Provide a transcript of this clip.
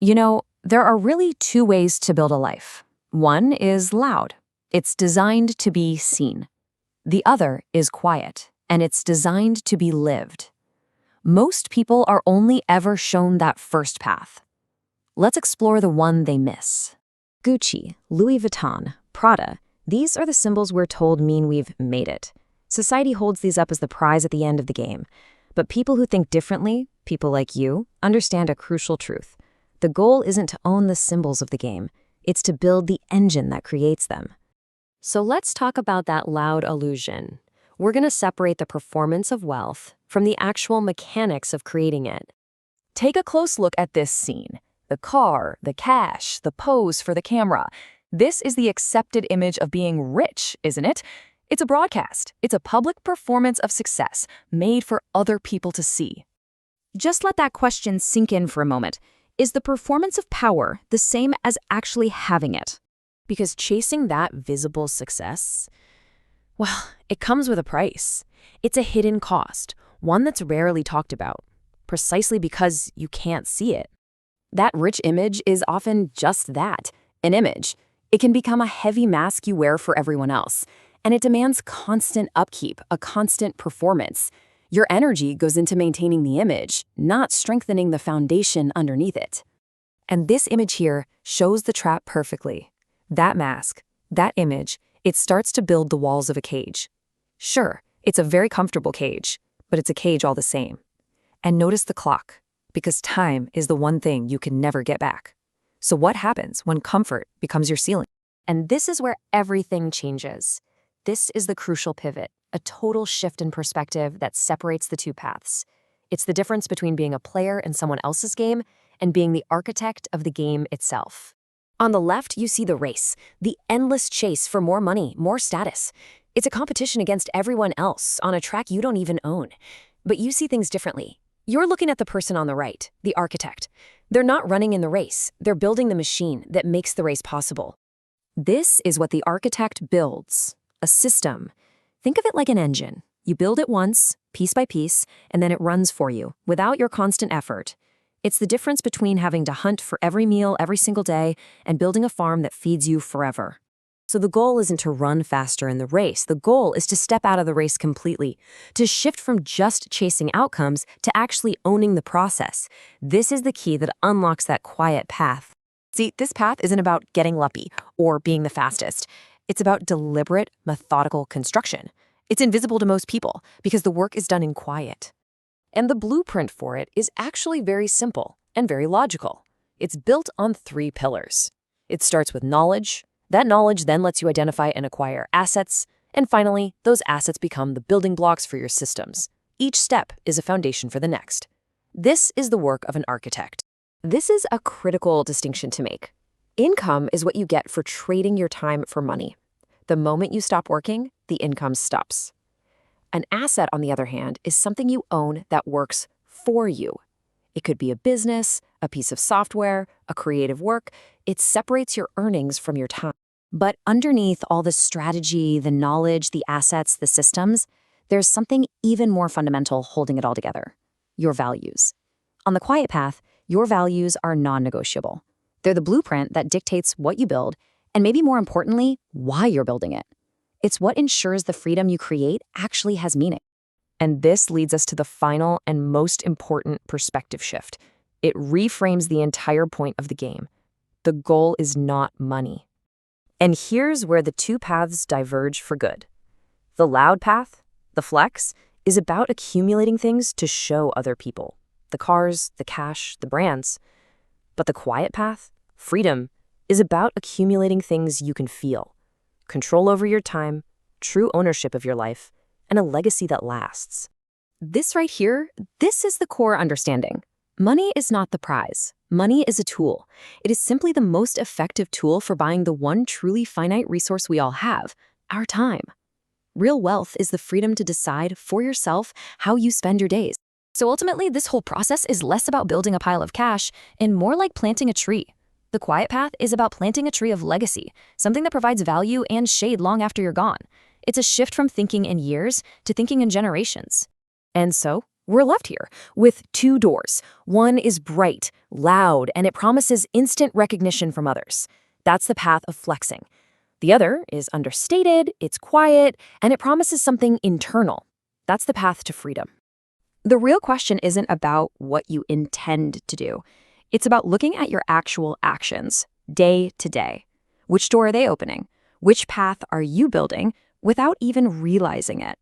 There are really two ways to build a life. One is loud. It's designed to be seen. The other is quiet, and it's designed to be lived. Most people are only ever shown that first path. Let's explore the one they miss. Gucci, Louis Vuitton, Prada, these are the symbols we're told mean we've made it. Society holds these up as the prize at the end of the game. But people who think differently, people like you, understand a crucial truth. The goal isn't to own the symbols of the game. It's to build the engine that creates them. So let's talk about that loud illusion. We're going to separate the performance of wealth from the actual mechanics of creating it. Take a close look at this scene. The car, the cash, the pose for the camera. This is the accepted image of being rich, isn't it? It's a broadcast. It's a public performance of success made for other people to see. Just let that question sink in for a moment. Is the performance of power the same as actually having it? Because chasing that visible success, well, it comes with a price. It's a hidden cost, one that's rarely talked about, precisely because you can't see it. That rich image is often just that, an image. It can become a heavy mask you wear for everyone else, and it demands constant upkeep, a constant performance. Your energy goes into maintaining the image, not strengthening the foundation underneath it. And this image here shows the trap perfectly. That mask, that image, it starts to build the walls of a cage. Sure, it's a very comfortable cage, but it's a cage all the same. And notice the clock, because time is the one thing you can never get back. So what happens when comfort becomes your ceiling? And this is where everything changes. This is the crucial pivot, a total shift in perspective that separates the two paths. It's the difference between being a player in someone else's game and being the architect of the game itself. On the left, you see the race, the endless chase for more money, more status. It's a competition against everyone else on a track you don't even own. But you see things differently. You're looking at the person on the right, the architect. They're not running in the race. They're building the machine that makes the race possible. This is what the architect builds, a system. Think of it like an engine. You build it once, piece by piece, and then it runs for you, without your constant effort. It's the difference between having to hunt for every meal every single day and building a farm that feeds you forever. So the goal isn't to run faster in the race. The goal is to step out of the race completely, to shift from just chasing outcomes to actually owning the process. This is the key that unlocks that quiet path. See, this path isn't about getting lucky or being the fastest. It's about deliberate, methodical construction. It's invisible to most people because the work is done in quiet. And the blueprint for it is actually very simple and very logical. It's built on 3 pillars. It starts with knowledge. That knowledge then lets you identify and acquire assets. And finally, those assets become the building blocks for your systems. Each step is a foundation for the next. This is the work of an architect. This is a critical distinction to make. Income is what you get for trading your time for money. The moment you stop working, the income stops. An asset, on the other hand, is something you own that works for you. It could be a business, a piece of software, a creative work. It separates your earnings from your time. But underneath all the strategy, the knowledge, the assets, the systems, there's something even more fundamental holding it all together: your values. On the quiet path, your values are non-negotiable. They're the blueprint that dictates what you build, and maybe more importantly, why you're building it. It's what ensures the freedom you create actually has meaning. And this leads us to the final and most important perspective shift. It reframes the entire point of the game. The goal is not money. And here's where the two paths diverge for good. The loud path, the flex, is about accumulating things to show other people. The cars, the cash, the brands. But the quiet path, freedom, is about accumulating things you can feel. Control over your time, true ownership of your life, and a legacy that lasts. This right here, this is the core understanding. Money is not the prize. Money is a tool. It is simply the most effective tool for buying the one truly finite resource we all have, our time. Real wealth is the freedom to decide for yourself how you spend your days. So ultimately, this whole process is less about building a pile of cash and more like planting a tree. The quiet path is about planting a tree of legacy, something that provides value and shade long after you're gone. It's a shift from thinking in years to thinking in generations. And so, We're left here with two doors. One is bright, loud, and it promises instant recognition from others. That's the path of flexing. The other is understated, it's quiet, and it promises something internal. That's the path to freedom. The real question isn't about what you intend to do. It's about looking at your actual actions, day to day. Which door are they opening? Which path are you building without even realizing it?